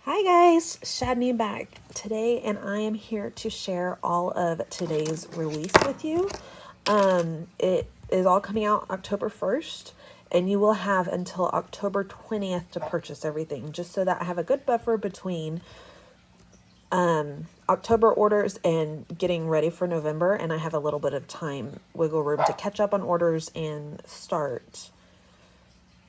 Hi guys, Shadney back today, and I am here to share all of today's release with you. It is all coming out October 1st, and you will have until October 20th to purchase everything, just so that I have a good buffer between October orders and getting ready for November, and I have a little bit of time, wiggle room to catch up on orders and start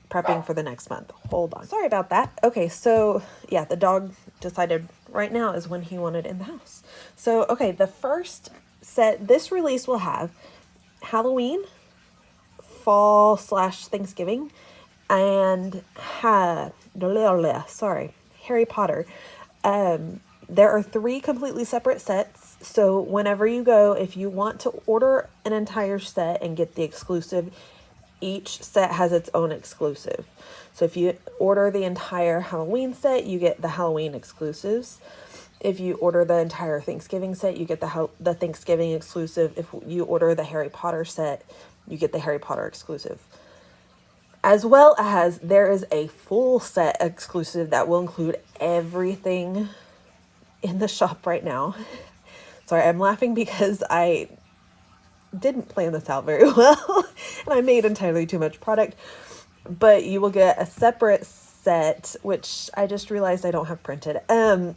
prepping for the next month. Hold on. Sorry about that. Okay, so yeah, the dog decided right now is when he wanted in the house. So, okay, the first set, this release will have Halloween, fall / Thanksgiving, and Harry Potter. There are 3 completely separate sets. So whenever you go, if you want to order an entire set and get the exclusive, each set has its own exclusive. So if you order the entire Halloween set, you get the Halloween exclusives. If you order the entire Thanksgiving set, you get the Thanksgiving exclusive. If you order the Harry Potter set, you get the Harry Potter exclusive. As well as there is a full set exclusive that will include everything in the shop right now. Sorry, I'm laughing because I didn't plan this out very well and I made entirely too much product, but you will get a separate set, which I just realized I don't have printed, to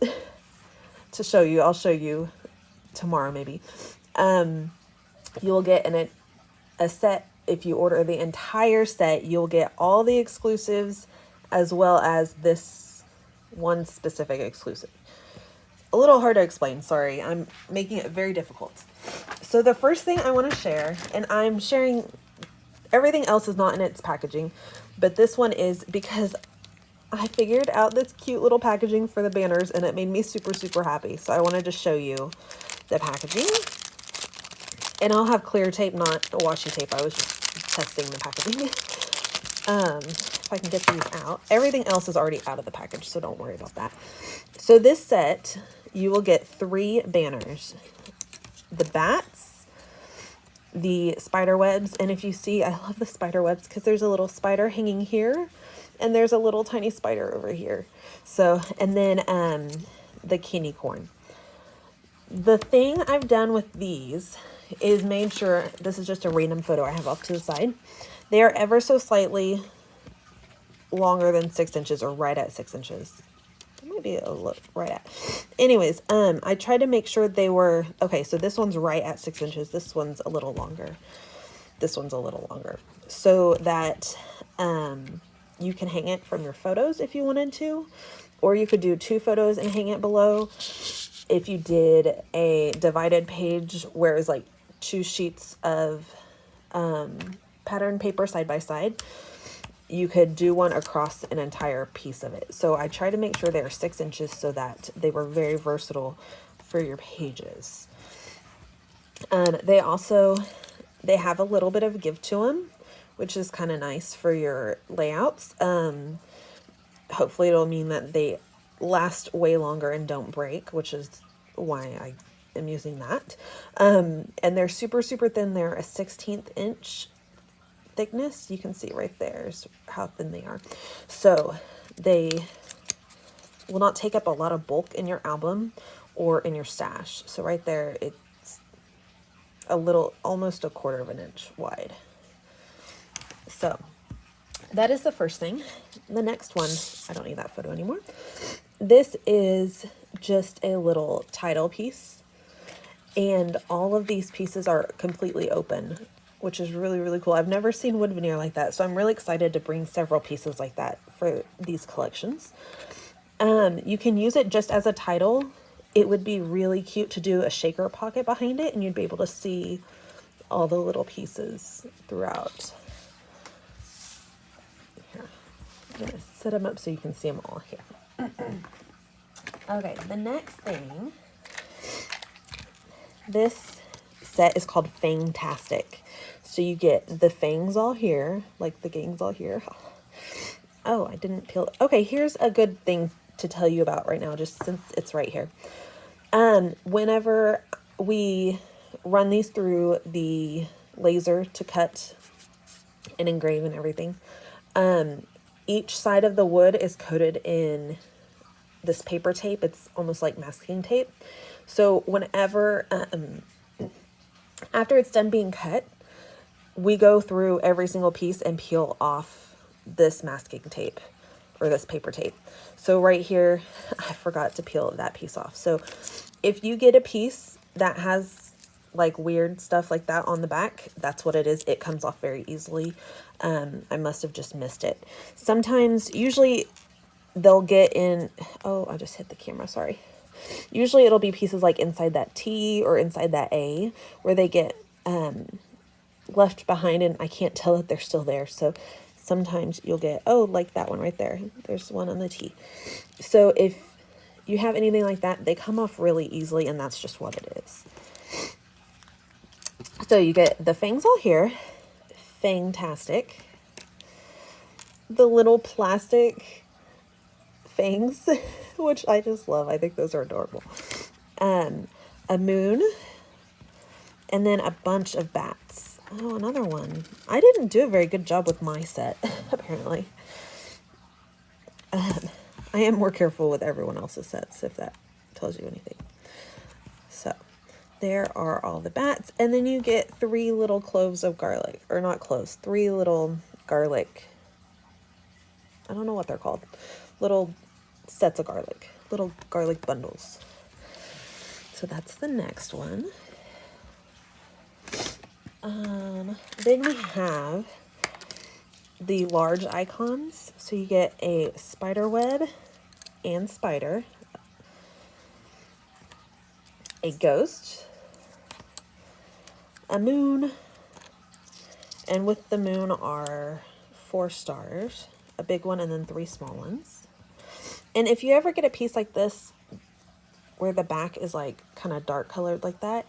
show you. I'll show you tomorrow maybe. You'll get a set. If you order the entire set, you'll get all the exclusives as well as this one specific exclusive. A little hard to explain, sorry. I'm making it very difficult. So the first thing I want to share, and I'm sharing, everything else is not in its packaging, but this one is because I figured out this cute little packaging for the banners and it made me super, super happy. So I wanted to show you the packaging. And I'll have clear tape, not washi tape. I was just testing the packaging. If I can get these out. Everything else is already out of the package, so don't worry about that. So this set, you will get 3 banners. The bats, the spider webs, and if you see, I love the spider webs because there's a little spider hanging here, and there's a little tiny spider over here. So, and then the candy corn. The thing I've done with these is made sure, this is just a random photo I have off to the side. They are ever so slightly longer than 6 inches, or right at 6 inches. Maybe a little right at. Anyways, I tried to make sure they were, okay, so this one's right at 6 inches. This one's a little longer. This one's a little longer. So that you can hang it from your photos if you wanted to, or you could do 2 photos and hang it below. If you did a divided page where it's like 2 sheets of pattern paper side by side, you could do one across an entire piece of it. So I try to make sure they're 6 inches so that they were very versatile for your pages. They have a little bit of give to them, which is kind of nice for your layouts. Hopefully it'll mean that they last way longer and don't break, which is why I am using that. And they're super, super thin. They're a 1/16 inch thickness. You can see right there is how thin they are. So they will not take up a lot of bulk in your album or in your stash. So right there, it's a little, almost a 1/4 of an inch wide. So that is the first thing. The next one, I don't need that photo anymore. This is just a little title piece, and all of these pieces are completely open, which is really, really cool. I've never seen wood veneer like that, so I'm really excited to bring several pieces like that for these collections. You can use it just as a title. It would be really cute to do a shaker pocket behind it, and you'd be able to see all the little pieces throughout. Here, I'm gonna set them up so you can see them all here. Okay, the next thing, this set is called Fangtastic. So you get the fangs all here, like the gangs all here. Oh, I didn't peel. Okay, here's a good thing to tell you about right now, just since it's right here. Whenever we run these through the laser to cut and engrave and everything, each side of the wood is coated in this paper tape. It's almost like masking tape. So whenever, after it's done being cut, we go through every single piece and peel off this masking tape or this paper tape. So right here, I forgot to peel that piece off. So if you get a piece that has like weird stuff like that on the back, that's what it is. It comes off very easily. I must have just missed it. Sometimes, usually they'll get in, oh, I just hit the camera, sorry. Usually it'll be pieces like inside that T or inside that A where they get left behind and I can't tell that they're still there. So sometimes you'll get, oh, like that one right there. There's one on the T. So if you have anything like that, they come off really easily, and that's just what it is. So you get the fangs all here. Fantastic. The little plastic fangs, which I just love. I think those are adorable. A moon, and then a bunch of bats. Oh, another one. I didn't do a very good job with my set, apparently. I am more careful with everyone else's sets, if that tells you anything. So there are all the bats, and then you get 3 little cloves of garlic, or not cloves, 3 little garlic. I don't know what they're called. Little sets of garlic, little garlic bundles. So that's the next one. Then we have the large icons. So you get a spider web and spider, a ghost, a moon, and with the moon are 4 stars, a big one and then 3 small ones. And if you ever get a piece like this where the back is like kind of dark colored like that,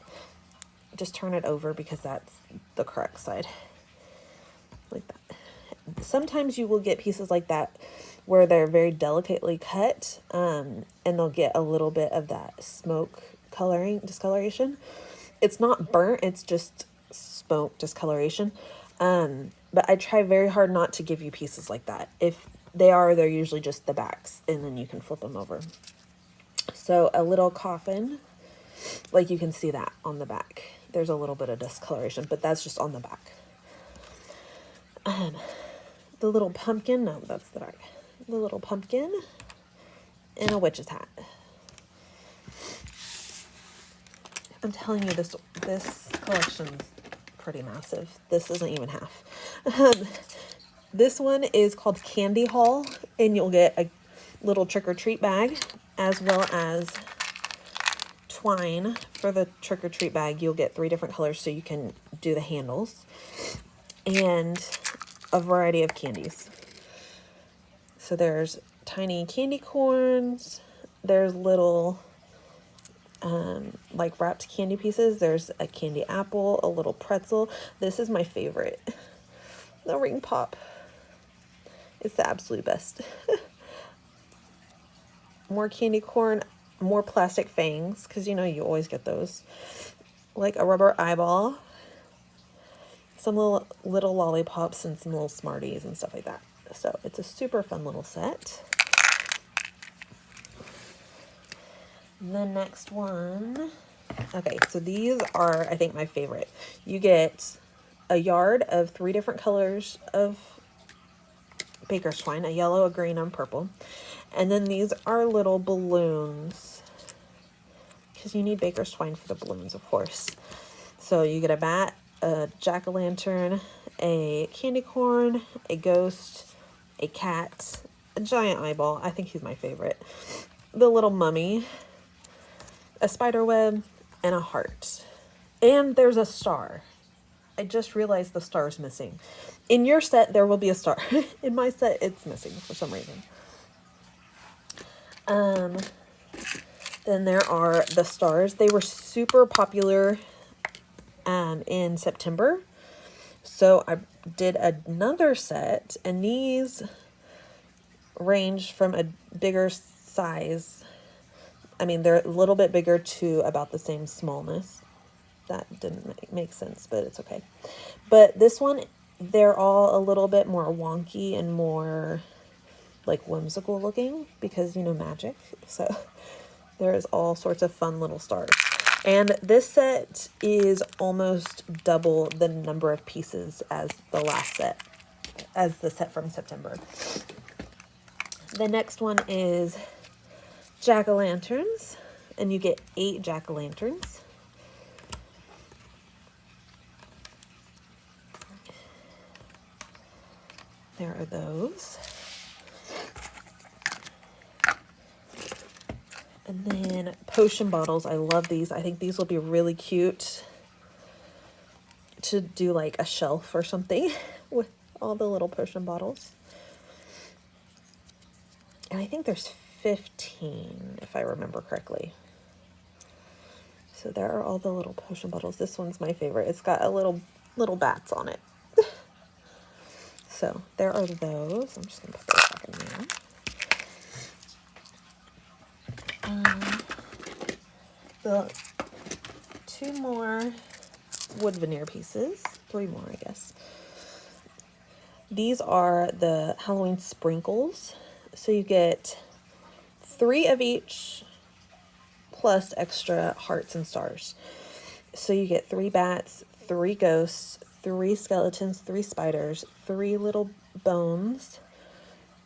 just turn it over because that's the correct side. Like that. Sometimes you will get pieces like that where they're very delicately cut, and they'll get a little bit of that smoke discoloration. It's not burnt, it's just smoke discoloration. But I try very hard not to give you pieces like that. If they are, they're usually just the backs, and then you can flip them over. So a little coffin, like you can see that on the back. There's a little bit of discoloration, but that's just on the back. The little pumpkin, no, that's the back. The little pumpkin and a witch's hat. I'm telling you, this collection's pretty massive. This isn't even half. This one is called Candy Haul, and you'll get a little trick-or-treat bag as well as twine. For the trick-or-treat bag, you'll get 3 different colors so you can do the handles, and a variety of candies. So there's tiny candy corns, there's little like wrapped candy pieces, there's a candy apple, a little pretzel. This is my favorite, the ring pop. It's the absolute best. More candy corn, more plastic fangs, because you know you always get those. Like a rubber eyeball, some little lollipops, and some little Smarties and stuff like that. So it's a super fun little set. The next one. Okay, so these are, I think, my favorite. You get a yard of 3 different colors of baker's twine, a yellow, a green, and purple. And then these are little balloons, because you need baker's twine for the balloons, of course. So you get a bat, a jack-o'-lantern, a candy corn, a ghost, a cat, a giant eyeball. I think he's my favorite. The little mummy, a spider web, and a heart. And there's a star. I just realized the star is missing. In your set, there will be a star. In my set, it's missing for some reason. Then there are the stars. They were super popular in September. So I did another set, and these range from a bigger size. I mean, they're a little bit bigger to about the same smallness. That didn't make sense, but it's okay. But this one, they're all a little bit more wonky and more like whimsical looking because, you know, magic. So there's all sorts of fun little stars. And this set is almost double the number of pieces as the last set, as the set from September. The next one is jack-o'-lanterns, and you get 8 jack-o'-lanterns. There are those. And then potion bottles. I love these. I think these will be really cute to do like a shelf or something with all the little potion bottles. And I think there's 15, if I remember correctly. So there are all the little potion bottles. This one's my favorite. It's got a little bats on it. So there are those. I'm just going to put those back in there. The 2 more wood veneer pieces. 3 more, I guess. These are the Halloween sprinkles. So you get 3 of each plus extra hearts and stars. So you get 3 bats, 3 ghosts, 3 skeletons, 3 spiders, 3 little bones,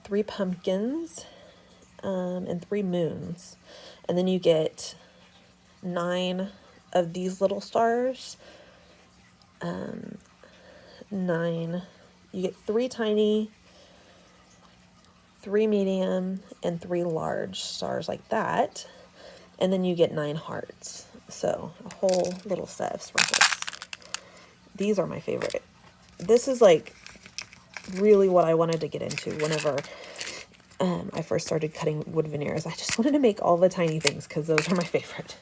3 pumpkins, and 3 moons. And then you get 9 of these little stars. 9. You get 3 tiny, 3 medium, and 3 large stars like that. And then you get 9 hearts. So a whole little set of sprinkles. These are my favorite. This is like really what I wanted to get into whenever I first started cutting wood veneers. I just wanted to make all the tiny things because those are my favorite.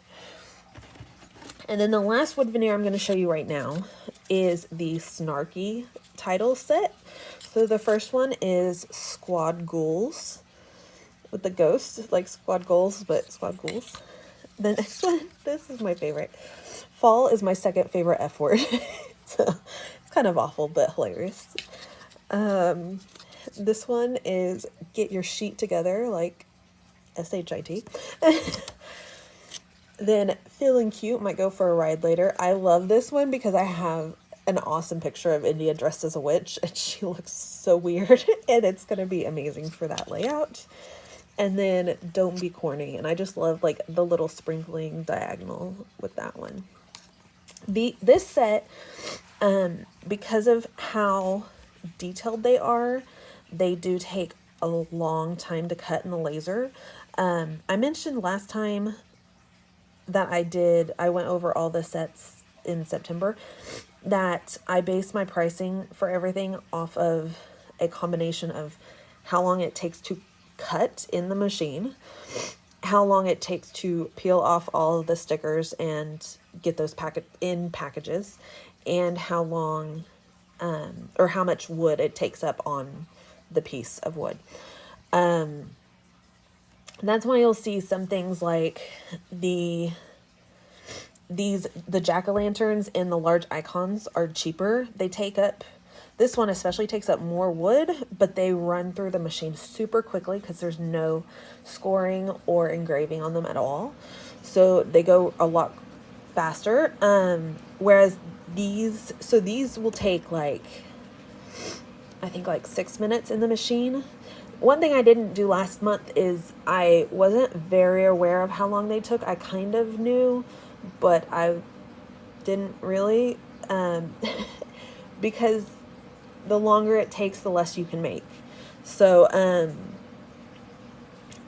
And then the last wood veneer I'm going to show you right now is the Snarky title set. So the first one is Squad Ghouls with the ghosts, like Squad Goals, but Squad Ghouls. The next one, this is my favorite. Fall is my second favorite F word. So it's kind of awful, but hilarious. This one is Get Your Sheet Together, like SHIT. Then Feeling Cute might go for a ride later. I love this one because I have an awesome picture of India dressed as a witch, and she looks so weird, and it's going to be amazing for that layout. And then Don't Be Corny, and I just love like the little sprinkling diagonal with that one. This set, because of how detailed they are, they do take a long time to cut in the laser. I mentioned last time that I went over all the sets in September, that I base my pricing for everything off of a combination of how long it takes to cut in the machine, how long it takes to peel off all of the stickers and get those in packages, and how long or how much wood it takes up on the piece of wood. That's why you'll see some things like the jack-o'-lanterns and the large icons are cheaper. They take up, this one especially takes up more wood, but they run through the machine super quickly because there's no scoring or engraving on them at all. So they go a lot faster. Whereas these will take like, I think like 6 minutes in the machine. One thing I didn't do last month is I wasn't very aware of how long they took. I kind of knew, but I didn't really, because the longer it takes, the less you can make. So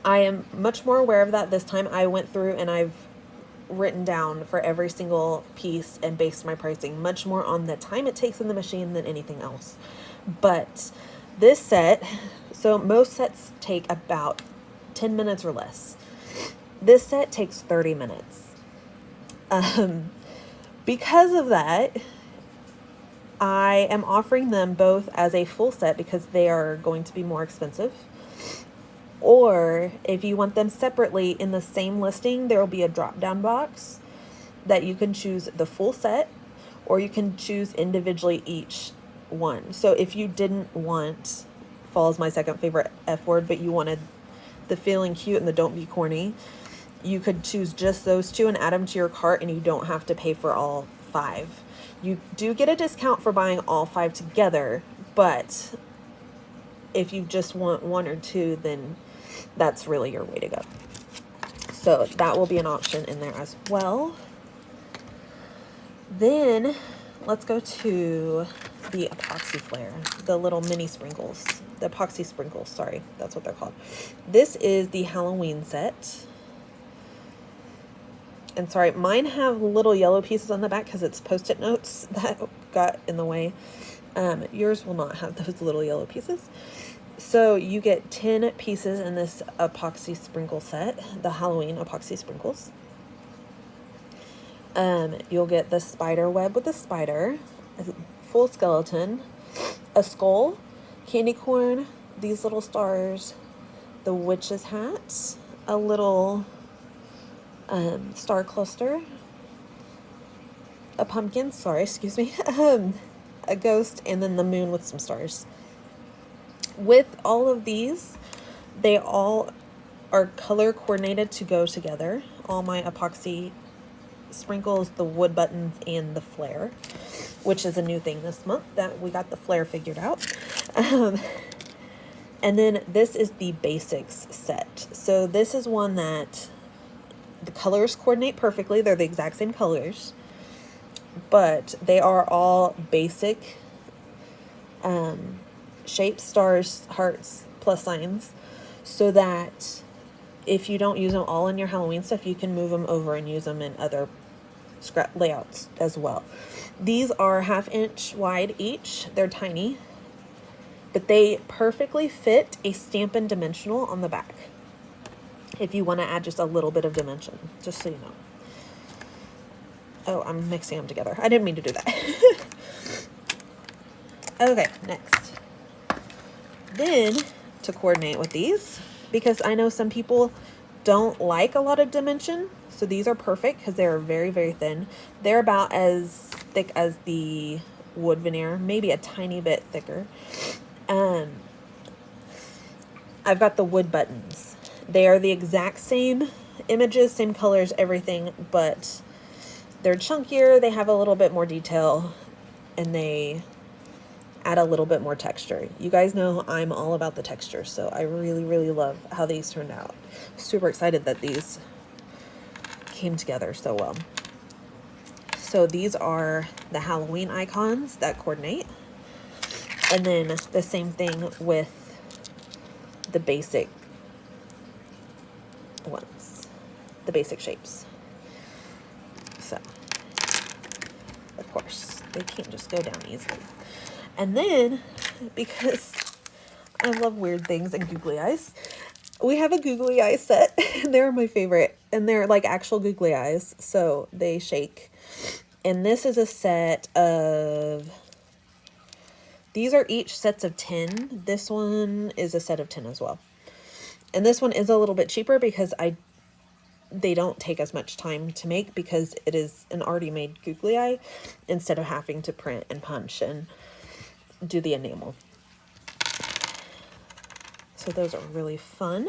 I am much more aware of that this time. I went through and I've written down for every single piece and based my pricing much more on the time it takes in the machine than anything else. But this set, so most sets take about 10 minutes or less. This set takes 30 minutes. Because of that, I am offering them both as a full set because they are going to be more expensive. Or if you want them separately in the same listing, there will be a drop-down box that you can choose the full set, or you can choose individually each one. So if you didn't want fall is my second favorite F word, but you wanted the feeling cute and the don't be corny, you could choose just those two and add them to your cart, and you don't have to pay for all 5. You do get a discount for buying all 5 together, but if you just want 1 or 2, then that's really your way to go. So that will be an option in there as well. Then let's go to the epoxy flare, the little mini sprinkles, the epoxy sprinkles, sorry, that's what they're called. This is the Halloween set. And sorry, mine have little yellow pieces on the back because it's Post-it notes that got in the way. Yours will not have those little yellow pieces. So you get 10 pieces in this epoxy sprinkle set, the Halloween epoxy sprinkles. You'll get the spider web with the spider, a full skeleton, a skull, candy corn, these little stars, the witch's hat, a little star cluster, a pumpkin, sorry, excuse me, a ghost, and then the moon with some stars. With all of these, they all are color coordinated to go together. All my epoxy sprinkles, the wood buttons, and the flare, which is a new thing this month that we got the flare figured out. And then this is the basics set. So this is one that the colors coordinate perfectly. They're the exact same colors, but they are all basic shapes, stars, hearts, plus signs, so that if you don't use them all in your Halloween stuff, you can move them over and use them in other scrap layouts as well. These are 1/2 inch wide each. They're tiny, but they perfectly fit a Stampin' Dimensional on the back if you want to add just a little bit of dimension, just so you know. Oh, I'm mixing them together. I didn't mean to do that. Okay, next. Then, to coordinate with these, because I know some people don't like a lot of dimension, so these are perfect because they're very, very thin. They're about as thick as the wood veneer, maybe a tiny bit thicker. I've got the wood buttons. They are the exact same images, same colors, everything, but they're chunkier, they have a little bit more detail, and they add a little bit more texture. You guys know I'm all about the texture, so I really, really love how these turned out. Super excited that these came together so well. So these are the Halloween icons that coordinate. And then the same thing with the basic ones, the basic shapes. So, of course, they can't just go down easily. And then, because I love weird things and googly eyes, we have a googly eye set. They're my favorite, and they're like actual googly eyes, so they shake. And this is a set of, these are each sets of 10. This one is a set of 10 as well. And this one is a little bit cheaper because they don't take as much time to make because it is an already made googly eye instead of having to print and punch and do the enamel. So those are really fun.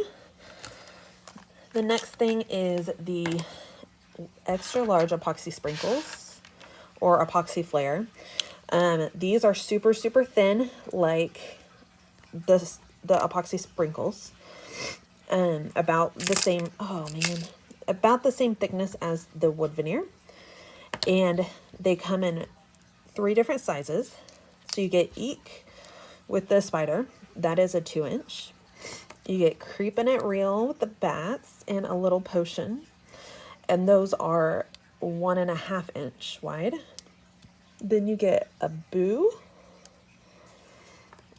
The next thing is the extra large epoxy sprinkles or epoxy flare. These are super, super thin, like the epoxy sprinkles. About the same, oh man, about the same thickness as the wood veneer. And they come in 3 different sizes. So you get Eek with the spider, that is a 2 inch. You get Creepin' It Real with the bats and a little potion. And those are 1.5 inch wide. Then you get a Boo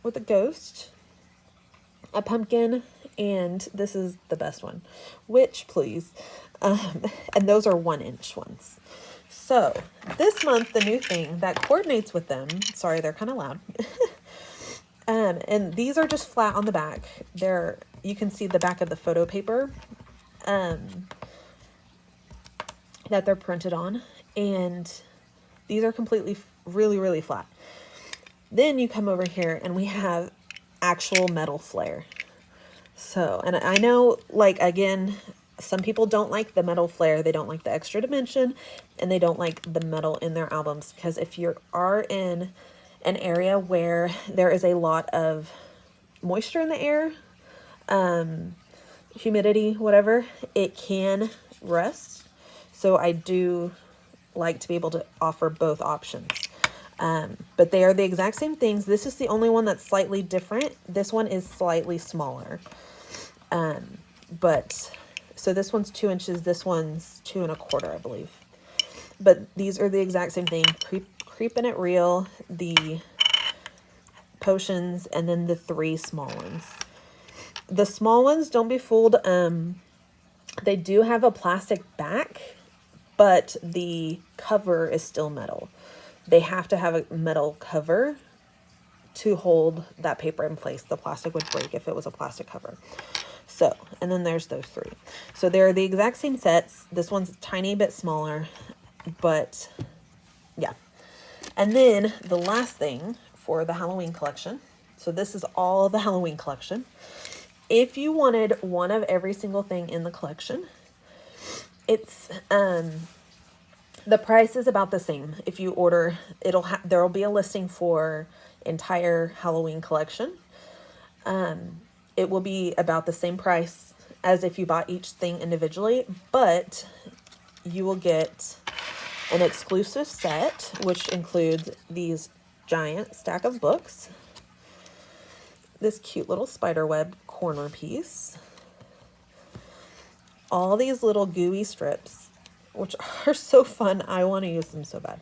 with a ghost, a pumpkin, and this is the best one, Witch Please. And those are 1 inch ones. So this month, the new thing that coordinates with them, sorry, they're kind of loud. And these are just flat on the back. You can see the back of the photo paper that they're printed on. And these are completely, really, really flat. Then you come over here and we have actual metal flare. So, and I know, like, again, some people don't like the metal flare. They don't like the extra dimension, and they don't like the metal in their albums, because if you are in an area where there is a lot of moisture in the air, humidity, whatever, it can rust. So I do like to be able to offer both options. But they are the exact same things. This is the only one that's slightly different. This one is slightly smaller. But so this one's 2 inches, this one's 2 1/4, I believe. But these are the exact same thing. Creeping It Real, the potions, and then the 3 small ones. The small ones, don't be fooled. They do have a plastic back, but the cover is still metal. They have to have a metal cover to hold that paper in place. The plastic would break if it was a plastic cover. So, and then there's those 3. So they're the exact same sets. This one's a tiny bit smaller, but yeah. And then the last thing for the Halloween collection. So this is all the Halloween collection. If you wanted one of every single thing in the collection, it's the price is about the same. If you order, there will be a listing for entire Halloween collection. It will be about the same price as if you bought each thing individually, but you will get an exclusive set, which includes these giant stack of books, this cute little spiderweb corner piece, all these little gooey strips, which are so fun. I want to use them so bad.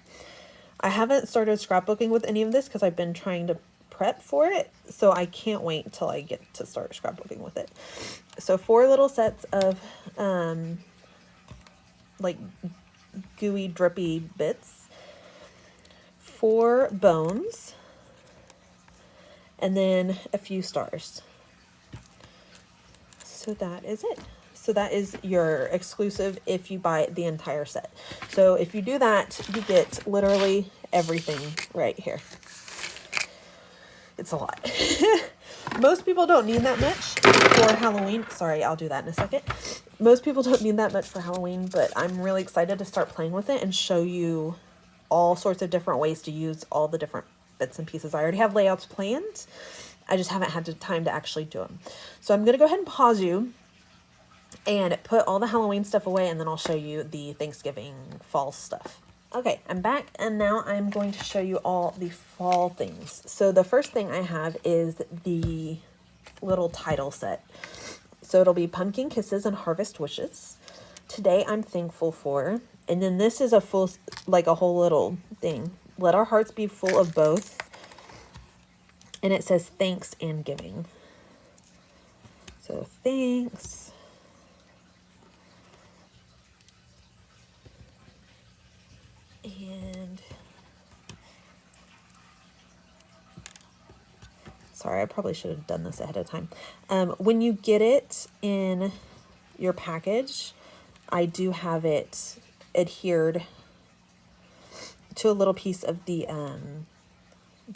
I haven't started scrapbooking with any of this because I've been trying to prep for it, so I can't wait till I get to start scrapbooking with it. So 4 little sets of like gooey drippy bits, 4 bones, and then a few stars. So that is it. So that is your exclusive if you buy the entire set. So if you do that, you get literally everything right here. It's a lot. Most people don't need that much for Halloween. Sorry, I'll do that in a second. Most people don't need that much for Halloween, but I'm really excited to start playing with it and show you all sorts of different ways to use all the different bits and pieces. I already have layouts planned. I just haven't had the time to actually do them. So I'm going to go ahead and pause you and put all the Halloween stuff away, and then I'll show you the Thanksgiving fall stuff. Okay, I'm back, and now I'm going to show you all the fall things. So the first thing I have is the little title set. So it'll be Pumpkin Kisses and Harvest Wishes. Today I'm thankful for. And then this is a full, like a whole little thing. Let our hearts be full of both. And it says thanks and giving. So thanks. And sorry, I probably should have done this ahead of time. When you get it in your package, I do have it adhered to a little piece of the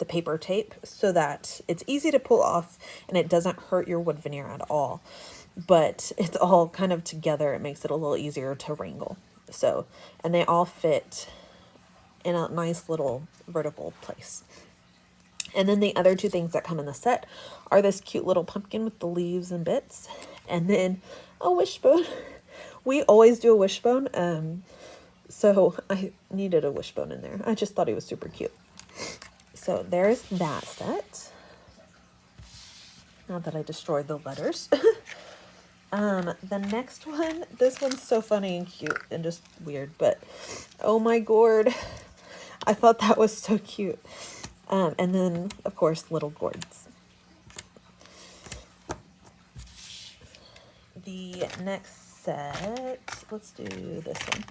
paper tape so that it's easy to pull off and it doesn't hurt your wood veneer at all. But it's all kind of together. It makes it a little easier to wrangle. So, and they all fit in a nice little vertical place. And then the other 2 things that come in the set are this cute little pumpkin with the leaves and bits, and then a wishbone. We always do a wishbone, so I needed a wishbone in there. I just thought he was super cute. So there's that set. Now that I destroyed the letters. The next one, this one's so funny and cute and just weird, but oh my gourd. I thought that was so cute. And then, of course, little gourds. The next set, let's do this one.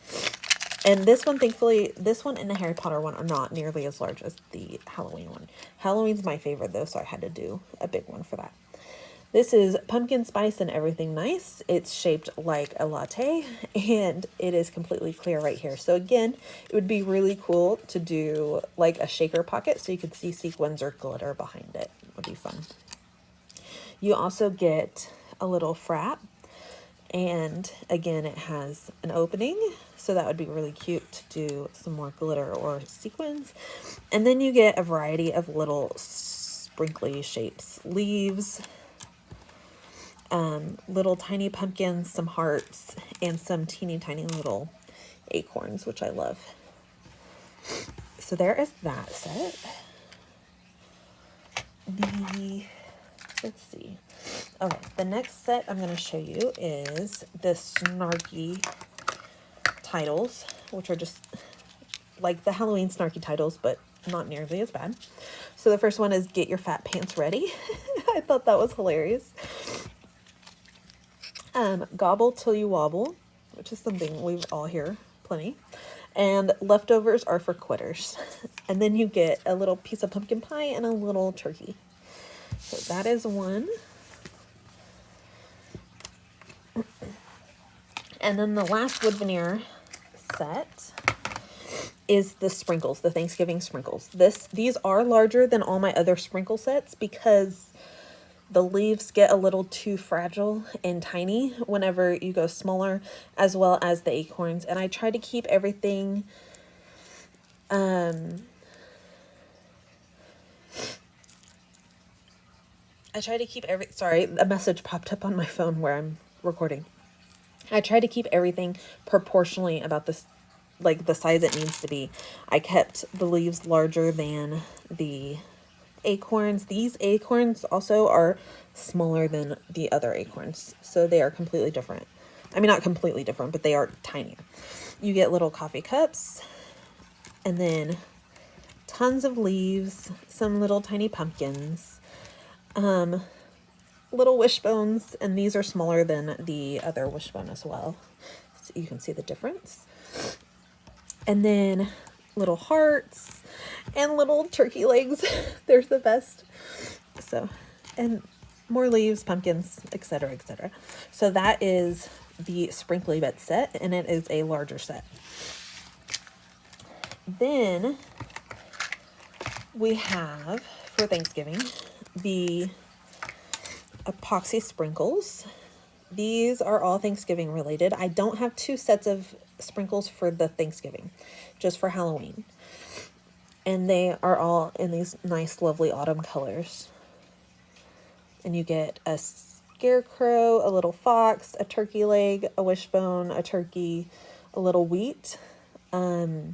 And this one, thankfully, this one and the Harry Potter one are not nearly as large as the Halloween one. Halloween's my favorite, though, so I had to do a big one for that. This is pumpkin spice and everything nice. It's shaped like a latte, and it is completely clear right here. So again, it would be really cool to do like a shaker pocket so you could see sequins or glitter behind it. It would be fun. You also get a little frap, and again, it has an opening, so that would be really cute to do some more glitter or sequins. And then you get a variety of little sprinkly shapes, leaves, little tiny pumpkins, some hearts, and some teeny tiny little acorns, which I love. So there is that set. Let's see. Okay, the next set I'm going to show you is the Snarky titles, which are just like the Halloween Snarky titles, but not nearly as bad. So the first one is Get Your Fat Pants Ready. I thought that was hilarious. Gobble Till You Wobble, which is something we all hear plenty. And Leftovers Are for Quitters. And then you get a little piece of pumpkin pie and a little turkey. So that is one. And then the last wood veneer set is the sprinkles, the Thanksgiving sprinkles. These are larger than all my other sprinkle sets because the leaves get a little too fragile and tiny whenever you go smaller, as well as the acorns. And I try to keep everything sorry, a message popped up on my phone where I'm recording. I try to keep everything proportionally about this, like the size it needs to be. I kept the leaves larger than the acorns. These acorns also are smaller than the other acorns, so they are completely different. I mean, not completely different, but they are tinier. You get little coffee cups, and then tons of leaves, some little tiny pumpkins, little wishbones, and these are smaller than the other wishbone as well, so you can see the difference. And then little hearts and little turkey legs. They're the best. So, and more leaves, pumpkins, etc., etc. So that is the Sprinkly Bit set, and it is a larger set. Then we have, for Thanksgiving, the epoxy sprinkles. These are all Thanksgiving related. I don't have two sets of sprinkles for the Thanksgiving, just for Halloween. And they are all in these nice, lovely autumn colors. And you get a scarecrow, a little fox, a turkey leg, a wishbone, a turkey, a little wheat, a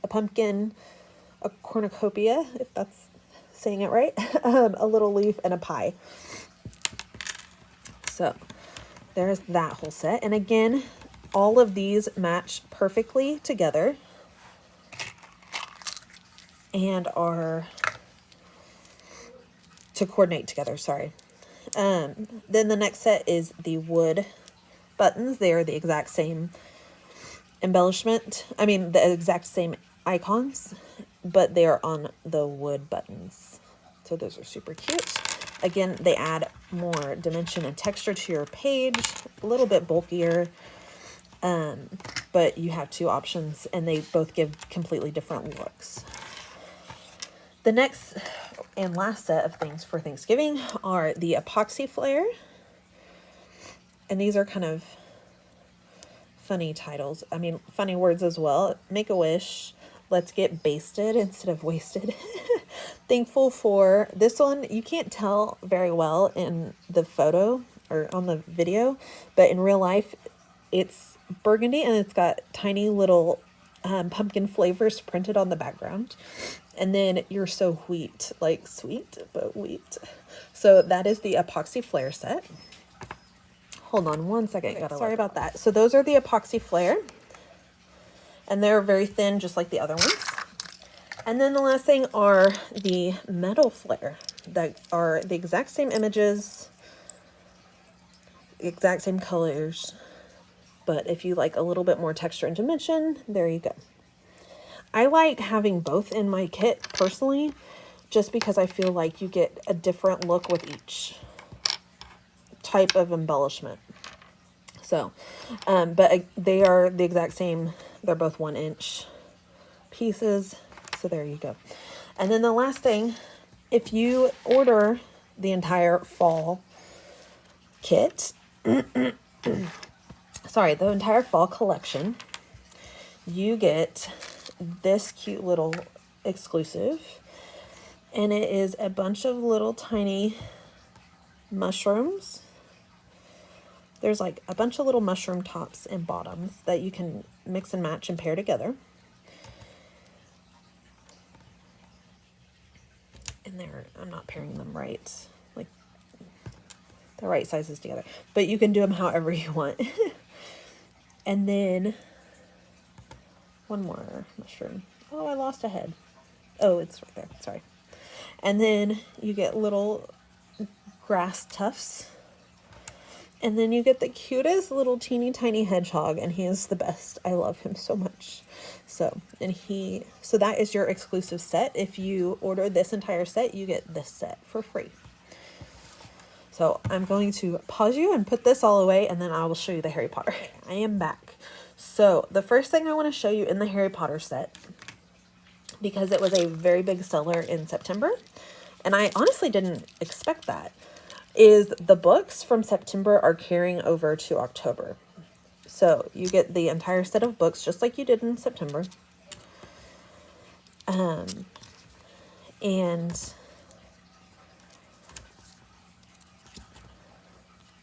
pumpkin, a cornucopia, if that's saying it right, a little leaf, and a pie. So there's that whole set. And again, all of these match perfectly together and are to coordinate together, sorry. Then the next set is the wood buttons. They are the exact same embellishment. I mean, the exact same icons, but they are on the wood buttons. So those are super cute. Again, they add more dimension and texture to your page, a little bit bulkier, but you have two options and they both give completely different looks. The next and last set of things for Thanksgiving are the epoxy flare. And these are kind of funny titles. I mean, funny words as well. Make a wish. Let's get basted instead of wasted. Thankful for this one. You can't tell very well in the photo or on the video, but in real life, it's burgundy and it's got tiny little pumpkin flavors printed on the background. And then You're So Wheat, like sweet, but wheat. So that is the epoxy flare set. Hold on one second. Okay, sorry about that. So those are the epoxy flare. And they're very thin, just like the other ones. And then the last thing are the metal flare that are the exact same images, exact same colors. But if you like a little bit more texture and dimension, there you go. I like having both in my kit personally, just because I feel like you get a different look with each type of embellishment. So, but they are the exact same. They're both 1-inch pieces. So there you go. And then the last thing, if you order the entire fall kit, sorry, the entire fall collection, you get this cute little exclusive, and it is a bunch of little tiny mushrooms. There's like a bunch of little mushroom tops and bottoms that you can mix and match and pair together. And I'm not pairing them right, like the right sizes together, but you can do them however you want. And then one more mushroom. Oh, I lost a head. Oh, it's right there. Sorry. And then you get little grass tufts. And then you get the cutest little teeny tiny hedgehog, and he is the best. I love him so much. So that is your exclusive set. If you order this entire set, you get this set for free. So I'm going to pause you and put this all away, and then I will show you the Harry Potter. I am back. So the first thing I want to show you in the Harry Potter set, because it was a very big seller in September, and I honestly didn't expect that, is the books from September are carrying over to October. So you get the entire set of books just like you did in September. And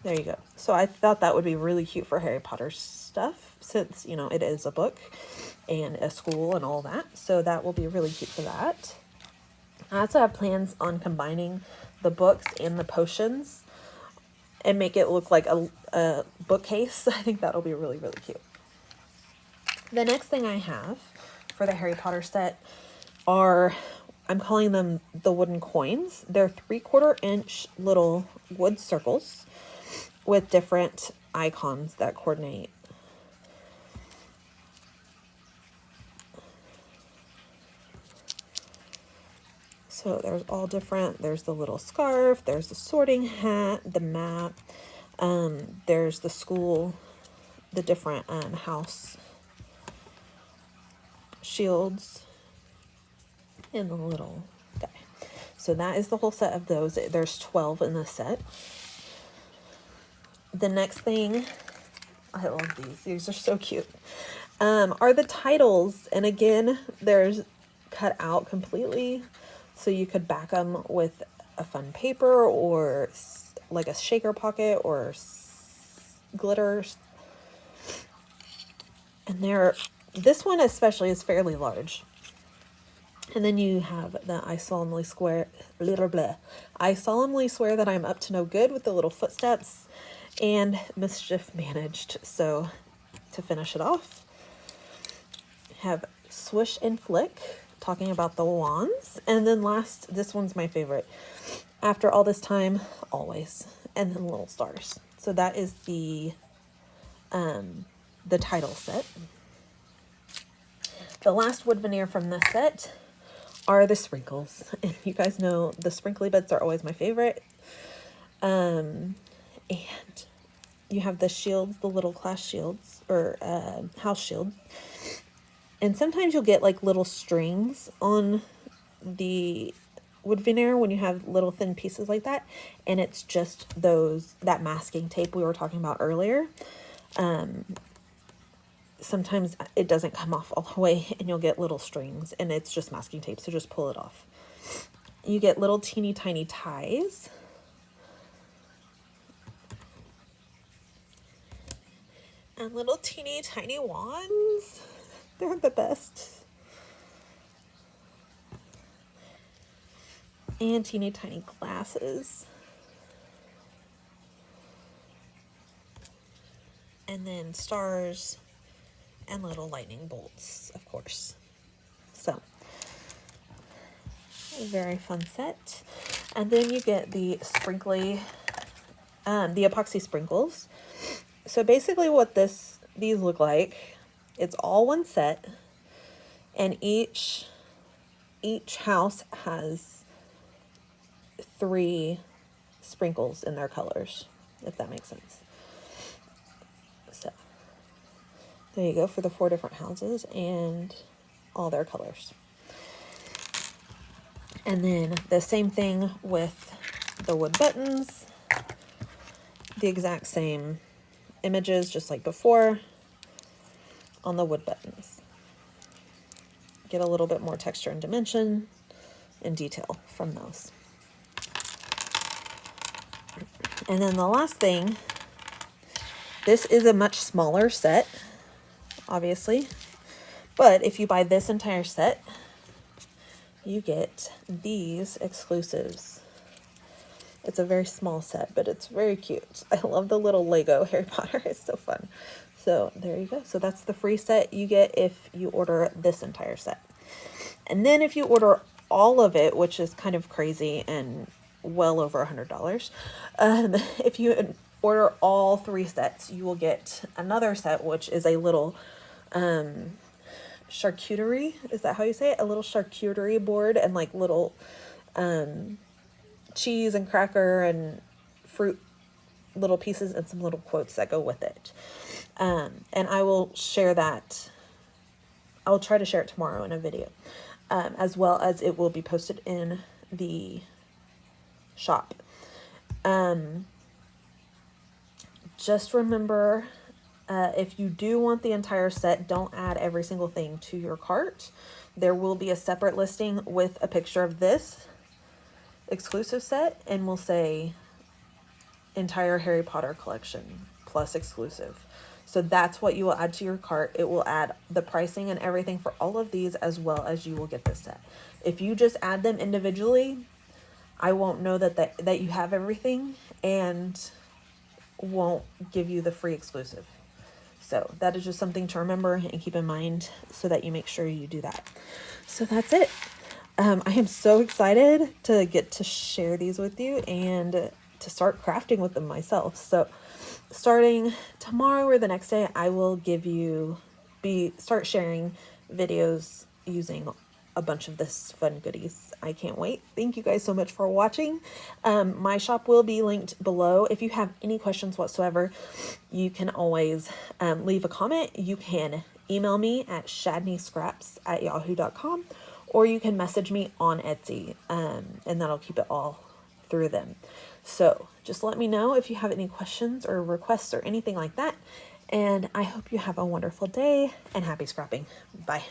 there you go. So I thought that would be really cute for Harry Potter stuff, since, you know, it is a book and a school and all that. So that will be really cute for that. I also have plans on combining the books and the potions and make it look like a bookcase. I think that'll be really, really cute. The next thing I have for the Harry Potter set are, I'm calling them the wooden coins. They're 3/4 inch little wood circles with different icons that coordinate. So there's all different, there's the little scarf, there's the sorting hat, the map, there's the school, the different house shields, and the little guy. So that is the whole set of those. There's 12 in the set. The next thing, I love these. These are so cute. Are the titles. And again, there's cut out completely. So you could back them with a fun paper or like a shaker pocket or glitters. And this one especially is fairly large. And then you have the I solemnly swear that I'm up to no good with the little footsteps and mischief managed. So to finish it off, have swish and flick, talking about the wands. And then last, this one's my favorite, after all this time, always, and then little stars. So that is the title set. The last wood veneer from this set are the sprinkles. And you guys know the sprinkly bits are always my favorite. And you have the shields, the little class shields, or house shields. And sometimes you'll get like little strings on the wood veneer when you have little thin pieces like that. And it's just that masking tape we were talking about earlier. Sometimes it doesn't come off all the way and you'll get little strings, and it's just masking tape, so just pull it off. You get little teeny tiny ties. And little teeny tiny wands. They're the best. And teeny tiny glasses. And then stars and little lightning bolts, of course. So, a very fun set. And then you get the sprinkly, the epoxy sprinkles. So basically what these look like, it's all one set, and each house has 3 sprinkles in their colors, if that makes sense. So there you go for the 4 different houses and all their colors. And then the same thing with the wood buttons the exact same images, just like before, on the wood buttons. Get a little bit more texture and dimension and detail from those. And then the last thing, this is a much smaller set, obviously, but if you buy this entire set, you get these exclusives. It's a very small set, but it's very cute. I love the little Lego Harry Potter. It's so fun. So there you go. So that's the free set you get if you order this entire set. And then if you order all of it, which is kind of crazy and well over $100, if you order all 3 sets, you will get another set, which is a little charcuterie. Is that how you say it? A little charcuterie board and like little cheese and cracker and fruit little pieces and some little quotes that go with it. And I will share that. I'll try to share it tomorrow in a video, as well as it will be posted in the shop. Just remember, if you do want the entire set, don't add every single thing to your cart. There will be a separate listing with a picture of this exclusive set, and we'll say entire Harry Potter collection plus exclusive. So that's what you will add to your cart. It will add the pricing and everything for all of these, as well as you will get this set. If you just add them individually, I won't know that you have everything and won't give you the free exclusive. So that is just something to remember and keep in mind so that you make sure you do that. So that's it. I am so excited to get to share these with you and to start crafting with them myself. So starting tomorrow or the next day, I will start sharing videos using a bunch of this fun goodies. I can't wait. Thank you guys so much for watching. My shop will be linked below. If you have any questions whatsoever, you can always leave a comment. You can email me at shadneyscraps@yahoo.com, or you can message me on Etsy, and that'll keep it all through them. So just let me know if you have any questions or requests or anything like that. And I hope you have a wonderful day and happy scrapping. Bye.